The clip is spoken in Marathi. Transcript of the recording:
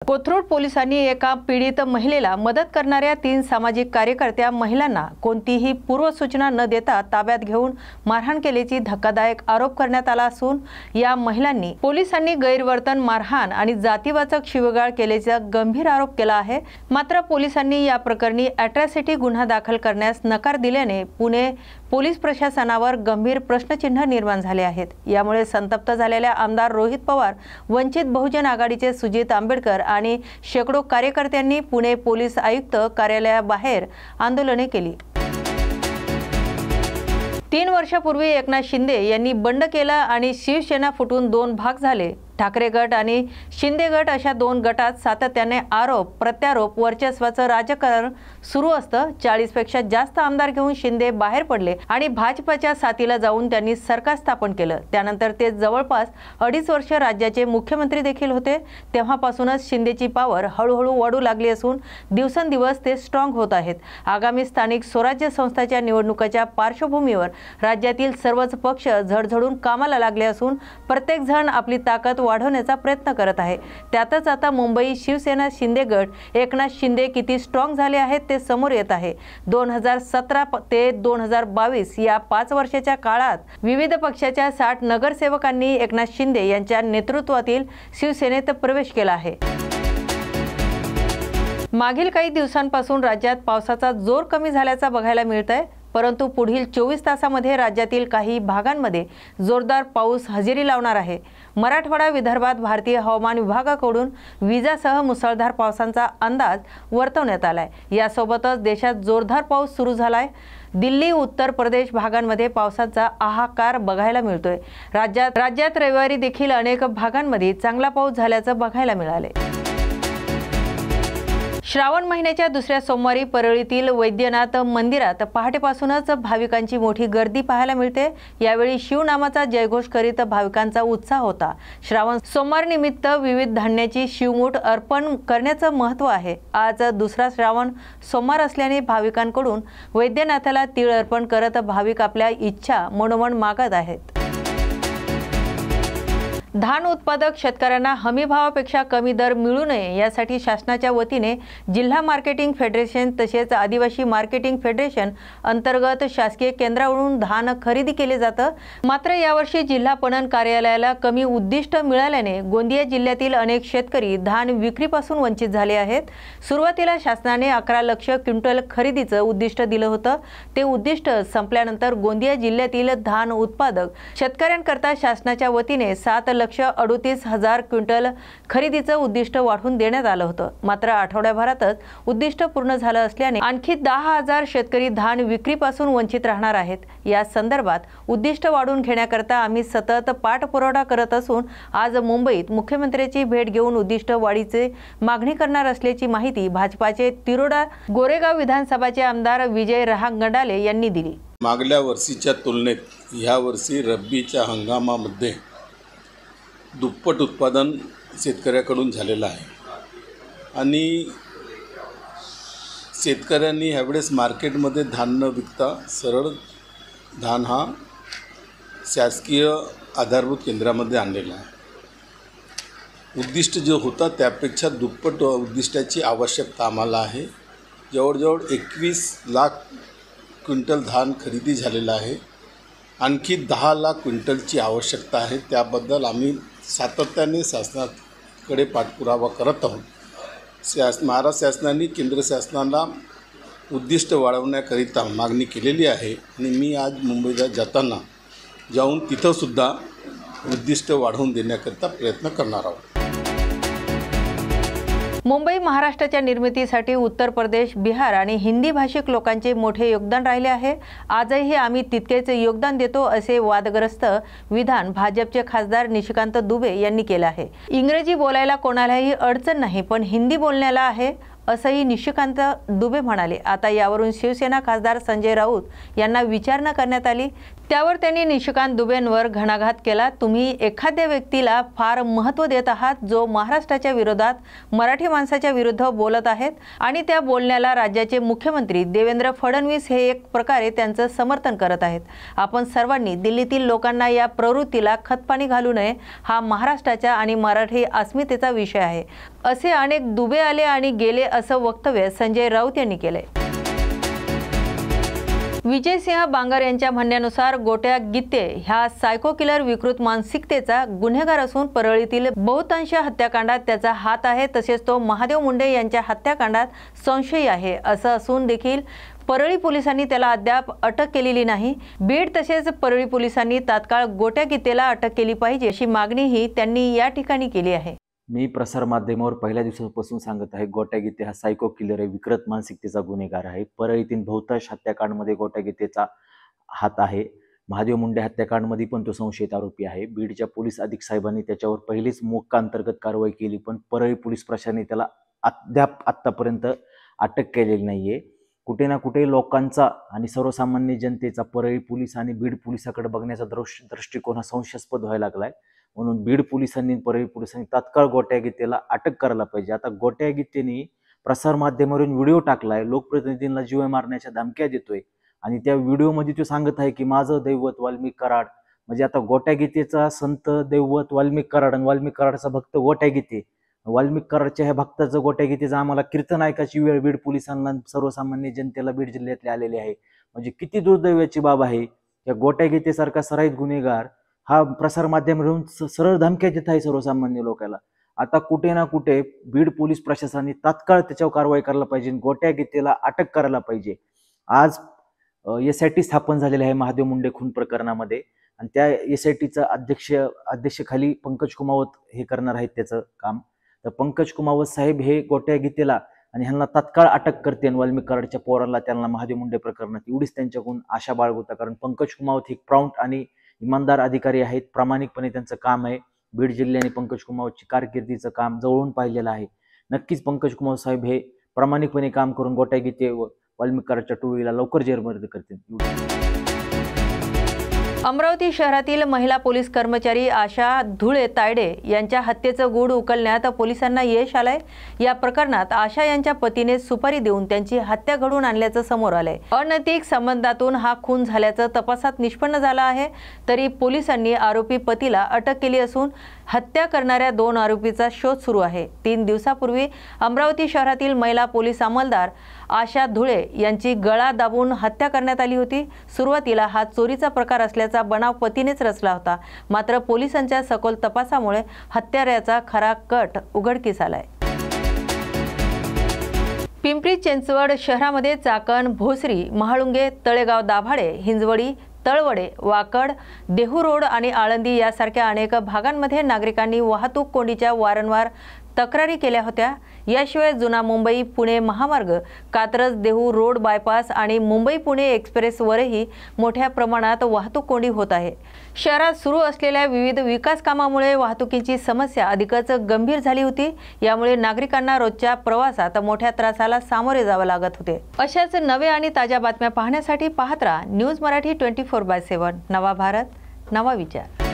कोथरूड पोलिसांनी एका पीडित महिलेला मदत करणाऱ्या 3 सामाजिक कार्यकर्त्या महिलांना कोणतीही पूर्वसूचना न देता ताब्यात घेऊन मारहाण केल्याची धक्कादायक आरोप करण्यात आला असून या महिलांनी पोलिसांनी गैरवर्तन, मारहाण आणि जातीवाचक शिवीगाळ केल्याचा गंभीर आरोप केला आहे। मात्र पोलिसांनी या प्रकरणी अॅट्रॉसिटी गुन्हा दाखल करण्यास नकार दिल्याने पुणे पोलीस प्रशासनावर गंभीर प्रश्नचिन्ह निर्माण झाले आहेत। यामुळे संतप्त झालेल्या आमदार रोहित पवार, वंचित बहुजन आघाडीचे सुजित आंबेडकर आणि शेकडो कार्यकर्त्यांनी पुणे पोलीस आयुक्त कार्यालयाबाहेर आंदोलने केली। 3 वर्षापूर्वी एकनाथ शिंदे यांनी बंड केला आणि शिवसेना फुटून 2 भाग झाले। ठाकरे गट आणि शिंदे गट अशा 2 गटात सातत्याने आरोप प्रत्यारोप वर्चस्वाचं राजकारण सुरू असतं। 40 पेक्षा जास्त आमदार घेऊन शिंदे बाहेर पडले आणि भाजपच्या साथीला जाऊन त्यांनी सरकार स्थापन केलं। त्यानंतर ते जवळपास 2.5 वर्ष राज्याचे मुख्यमंत्री देखील होते। तेव्हापासूनच शिंदेची पावर हळूहळू वाढू लागली असून दिवसेंदिवस ते स्ट्रॉंग होत आहेत। आगामी स्थानिक स्वराज्य संस्थांच्या निवडणुकीच्या पार्श्वभूमीवर राज्यातील सर्वच पक्ष झडझडून कामाला लागले असून प्रत्येक जण आपली ताकद वाढवण्याचा प्रयत्न करत आहे। त्यातच आता मुंबई शिवसेना शिंदे गट एकनाथ शिंदे किती स्ट्रॉंग झाले आहेत ते समोर येत आहे। 2017 ते 2022 या 5 वर्षाच्या काळात विविध पक्षाच्या 60 नगरसेवकांनी एकनाथ शिंदे यांच्या नेतृत्वातील शिवसेनेत प्रवेश केला आहे। मागील काही दिवसांपासून राज्यात पावसाचा जोर कमी झाल्याचा बघायला मिळतंय, परंतु पुढील 24 तासांमध्ये राज्यातील काही भागांमध्ये जोरदार पाऊस हजेरी लावणार आहे। मराठवाडा, विदर्भात भारतीय हवामान विभागाकडून विजासह मुसळधार पावसाचा अंदाज वर्तवण्यात आलाय। यासोबतच देशात जोरदार पाऊस सुरू झालाय। दिल्ली, उत्तर प्रदेश भागांमध्ये पावसाचा हाहाकार बघायला मिळतोय। राज्यात रविवारी देखील अनेक भागांमध्ये चांगला पाऊस झाल्याचं बघायला मिळाले। श्रावण महिन्याच्या दुसऱ्या सोमवारी परळीतील वैद्यनाथ मंदिरात पहाटेपासूनच भाविकांची मोठी गर्दी पाहायला मिळते। यावेळी शिवनामाचा जयघोष करीत भाविकांचा उत्साह होता। श्रावण सोमवार निमित्त विविध धान्याची शिवमूठ अर्पण करण्याचं महत्त्व आहे। आज दुसरा श्रावण सोमवार असल्याने भाविकांकडून वैद्यनाथाला तीळ अर्पण करत भाविक आपल्या इच्छा मनोमन मागत आहेत। धान उत्पादक शेतकऱ्यांना हमी भावापेक्षा कमी दर मिळू नये यासाठी शासनाच्या वतीने जिल्हा मार्केटिंग फेडरेशन तसेच आदिवासी मार्केटिंग फेडरेशन अंतर्गत शासकीय केंद्रावरून धान खरेदी केले जातं। मात्र यावर्षी जिल्हा पणन कार्यालयाला कमी उद्दिष्ट मिळाल्याने गोंदिया जिल्ह्यातील अनेक शेतकरी धान विक्रीपासून वंचित झाले आहेत। सुरुवातीला शासनाने 11 लाख क्विंटल खरेदीचं उद्दिष्ट दिलं होतं। ते उद्दिष्ट संपल्यानंतर गोंदिया जिल्ह्यातील धान उत्पादक शेतकऱ्यांकरता शासनाच्या वतीने 7,38,000 क्विंटल खरेदीचं उद्दिष्ट वाढवून देण्यात आलं होतं। मात्र आठवड्याभरातच उद्दिष्ट पूर्ण झालं असल्याने आणखी 10,000 शेतकरी धान विक्रीपासून वंचित राहणार आहेत। या संदर्भात उद्दिष्ट वाढवून घेण्याकरता आम्ही सतत पाठपुरावा करत असून आज मुंबईत मुख्यमंत्र्यांची भेट घेऊन उद्दिष्ट वाढीची मागणी करणार असल्याची माहिती भाजपाचे तिरोडा गोरेगाव विधानसभाचे आमदार विजय रहांगडाले यांनी दिली। मागल्या वर्षीच्या तुलनेत या वर्षी रब्बीच्या हंगामामध्ये दुप्पट उत्पादन शेतकऱ्याकडून झालेलं आहे आणि शेतकऱ्यांनी ह्यावेळेस मार्केटमध्ये धान न विकता सरळ धान हा शासकीय आधारभूत केंद्रामध्ये आणलेला आहे। उद्दिष्ट जो होता त्यापेक्षा दुप्पट उद्दिष्टाची आवश्यकता आम्हाला आहे। जवळजवळ 21 लाख क्विंटल धान खरेदी झालेलं आहे। आणखी 10 लाख क्विंटलची आवश्यकता आहे। त्याबद्दल आम्ही सातत्याने शासनाकडे पाठपुरावा करत आहोत। महाराष्ट्र शासनाने केंद्र शासनाला उद्दिष्ट वाढवण्याकरिता मागणी केलेली आहे आणि मी आज मुंबईला जाऊन तिथंसुद्धा उद्दिष्ट वाढवून देण्याकरिता प्रयत्न करणार आहोत। मुंबई महाराष्ट्राच्या निर्मितीसाठी उत्तर प्रदेश, बिहार आणि हिंदी भाषिक लोकांचे मोठे योगदान राहिले आहे। आजही आम्ही तितकेच योगदान देतो असे वादग्रस्त विधान भाजपचे खासदार निशिकांत दुबे यांनी केले आहे। इंग्रजी बोलायला कोणालाही अडचण नाही, पण हिंदी बोलण्याला आहे असंही निशिकांत दुबे म्हणाले। आता यावरून शिवसेना खासदार संजय राऊत यांना विचारणा करण्यात आली। त्यावर त्यांनी निशिकांत दुबेंवर घणाघात केला। तुम्ही एखाद्या व्यक्तीला फार महत्त्व देत आहात जो महाराष्ट्राच्या विरोधात मराठी माणसाच्या विरुद्ध बोलत आहेत आणि त्या बोलण्याला राज्याचे मुख्यमंत्री देवेंद्र फडणवीस हे एक प्रकारे त्यांचं समर्थन करत आहेत। आपण सर्वांनी दिल्लीतील लोकांना या प्रवृत्तीला खतपाणी घालू नये। हा महाराष्ट्राच्या आणि मराठी अस्मितेचा विषय आहे। असे अनेक दुबे आले आणि गेले असं वक्तव्य संजय राऊत यांनी केले। विजयसिंह बांगर यांच्या म्हणण्यानुसार गोट्या गित्ते ह्या सायको किलर विकृत मानसिकतेचा गुन्हेगार असून परळीतील बहुतांश हत्याकांडात त्याचा हात आहे। तसेच तो महादेव मुंडे यांच्या हत्याकांडात संशयी आहे असं असून देखील परळी पोलिसांनी त्याला अद्याप अटक केलेली नाही। बीड तसेच परळी पोलिसांनी तात्काळ गोट्या गित्तेला अटक केली पाहिजे अशी मागणीही त्यांनी या ठिकाणी केली आहे। मी प्रसार माध्यमावर पहिल्या दिवसापासून सांगत आहे, गोट्या गित्ते हा सायको किलर आहे, विकृत मानसिकतेचा गुन्हेगार आहे। परळीतील बहुतांश हत्याकांडमध्ये गोट्या गित्तेचा हात आहे। महादेव मुंडे हत्याकांडमध्ये पण तो संशयित आरोपी आहे। बीडच्या पोलीस अधीक्षक साहेबांनी त्याच्यावर पहिलीच मोक्का अंतर्गत कारवाई केली, पण परळी पोलीस प्रशासनाने त्याला अद्याप आत्तापर्यंत अटक केलेली नाहीये। कुठे ना कुठे लोकांचा आणि सर्वसामान्य जनतेचा परळी पोलीस आणि बीड पोलिसांकडे बघण्याचा दृष्टिकोन हा संशयास्पद व्हायला लागलाय। म्हणून बीड पोलिसांनी परळी पोलिसांनी तात्काळ गोट्या गित्तेला अटक करायला पाहिजे। आता गोट्या गित्तेने प्रसार माध्यमावरून व्हिडिओ टाकलाय, लोकप्रतिनिधींना जीवे मारण्याच्या धमक्या देतोय आणि त्या व्हिडिओमध्ये तो सांगत आहे की माझं दैवत वाल्मिक कराड। म्हणजे आता गोट्या गित्तेचा संत दैवत वाल्मिक कराड आणि वाल्मिक कराडचा भक्त गोट्या गित्ते, वाल्मिक कराडच्या ह्या भक्ताचं गोट्या गित्तेचं आम्हाला कीर्तन ऐकायची वेळ बीड पोलिसांना सर्वसामान्य जनतेला बीड जिल्ह्यातले आलेले आहे। म्हणजे किती दुर्दैवाची बाब आहे। या गोट्या गित्तेसारखा सराईत गुन्हेगार हा प्रसार माध्यमावरून सरळ धमक्या देत आहे सर्वसामान्य लोकांना। आता कुठे ना कुठे बीड पोलीस प्रशासनाने तात्काळ त्याच्यावर कारवाई करायला पाहिजे, गोट्या गित्तेला अटक करायला पाहिजे। आज SIT स्थापन झालेले आहे महादेव मुंडे खून प्रकरणामध्ये आणि त्या SITचा अध्यक्षखाली पंकज कुमावत हे करणार आहेत त्याचं काम। तर पंकज कुमावत साहेब हे गोट्या गित्तेला आणि ह्यांना तात्काळ अटक करते आणि वाल्मिक कराडच्या पोराला त्यांना महादेव मुंडे प्रकरणात एवढीच त्यांच्याकडून आशा बाळगुता, कारण पंकज कुमावत हे प्राउंट आणि इमानदार अधिकारी आहेत, प्रामाणिकपणे त्यांचं काम आहे। बीड जिल्ह्याने पंकज कुमावतची कारकिर्दीचं काम जवळून पाहिलेलं आहे। नक्कीच पंकज कुमावत साहेब हे प्रामाणिकपणे काम करून गोट्या गित्ते व वाल्मिक कराडच्या टोळीला लवकर जेरबंद करतील। अमरावती शहरातील महिला पोलीस कर्मचारी आशा धुळे तायडे यांच्या हत्येचं गूढ उकलण्यात पोलिसांना यश आलंय। या प्रकरणात आशा यांच्या पतीने सुपारी देऊन त्यांची हत्या घडवून आणल्याचं समोर आलंय। अनैतिक संबंधातून हा खून झाल्याचं तपासात निष्पन्न झालं आहे। तरी पोलिसांनी आरोपी पतीला अटक केली असून हत्या करणाऱ्या 2 आरोपीचा शोध सुरू आहे। 3 दिवसापूर्वी अमरावती शहरातील महिला पोलीस अंमलदार आशा धुळे यांची गळा दाबून हत्या करण्यात आली होती। सुरुवातीला हा चोरीचा प्रकार असल्याचा बनाव पतीनेच रचला होता, मात्र पोलिसांच्या सखोल तपासामुळे हत्याऱ्याचा खरा कट उघडकीस आलाय। पिंपरी चिंचवड शहरामध्ये चाकण, भोसरी, महाळुंगे, तळेगाव दाभाडे, हिंजवडी, तळवडे, वाकड, देहू रोड आणि आळंदी यासारख्या अनेक भागांमध्ये नागरिकांनी वाहतूक कोंडीच्या वारंवार तक्रारी केल्या होत्या। याशिवाय जुना मुंबई पुणे महामार्ग, कात्रज देहू रोड बायपास आणि मुंबई पुणे एक्सप्रेसवरही मोठ्या प्रमाणात वाहतूक कोंडी होत आहे। शहरात सुरू असलेल्या विविध विकास कामामुळे वाहतुकीची समस्या अधिकच गंभीर झाली होती। यामुळे नागरिकांना रोजच्या प्रवासात मोठ्या त्रासाला सामोरे जावे लागत होते। अशाच नवे आणि ताज्या बातम्या पाहण्यासाठी पाहत राहा न्यूज मराठी 24/7। नवा भारत, नवा विचार।